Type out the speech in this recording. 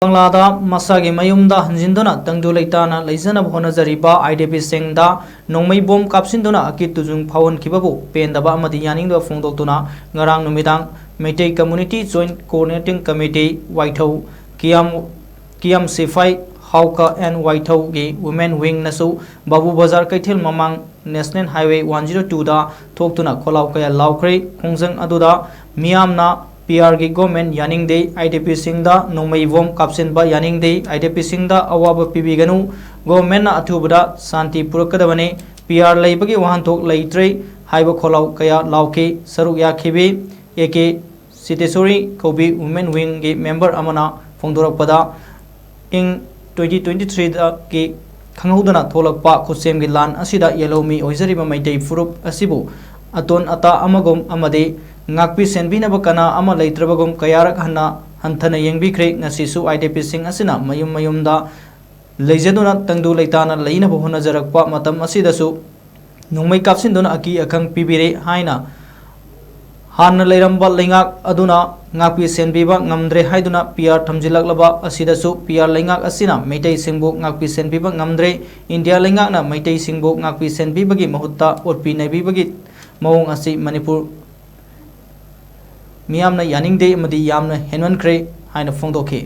बांग्लादा मसागी मयुमदा हंजिंदुना तंगदु लेताना लेजनब होनजरिबा आईडीपी सिंगदा नोंमै बम कापसिंदुना अकित तुजुंग फावन किबाबु पेंदबा अमदि यानिंगदो फोंदोक्तुना ngarang numitang Meitei Community Joint Coordinating Committee Waithau Kiam Sifai Hauka and Waithau gi Women Wing nasu Babu Bazar Kaithil Mamang National Highway 102 da thoktuna kholau kaya laukhre khongjang aduda miyamna PR की government यानिंगदे IDP सिंगदा नोंमै वोम कापसिनबा यानिंगदे IDP सिंगदा अवाब पिबिगनु government अथुबदा शांति पुरकदबने PR लैबगी वहानथोक लैत्रे HYBE खोलाव कया लाउके सरुक याखिबी एके सितेश्वरी कौबी women wing की member अमना फोंदोरकपदा इंग 2023 दा की खंगहुदना थोलकपा खुसेम की लान असिदा येलोमी ओइजरिबा मैतै फुरुप असिबु अतोन अता अमगोम अमदे ngakpi senbinaba kana ama leitrabagum kayarak hanna hanthana yengbikhre ngasisu IDP sing asina mayumda leijaduna tangdu leitana leina bohona jarakpa matam asidasu nongmai kapsinduna aki akhang pibire haina hanna leiramba leingak aduna ngakpi senbiba ngamdre haiduna PR thamjilaklaba asidasu PR leingak asina meitei singbu ngakpi senbiba ngamdre India leingak na meitei singbu ngakpi senbibagi mahutta otpi naibibagi mawong asi Manipur मियामना यानिंगदे मदि यामना हेनवनख्रे हाइना फोंदोखे।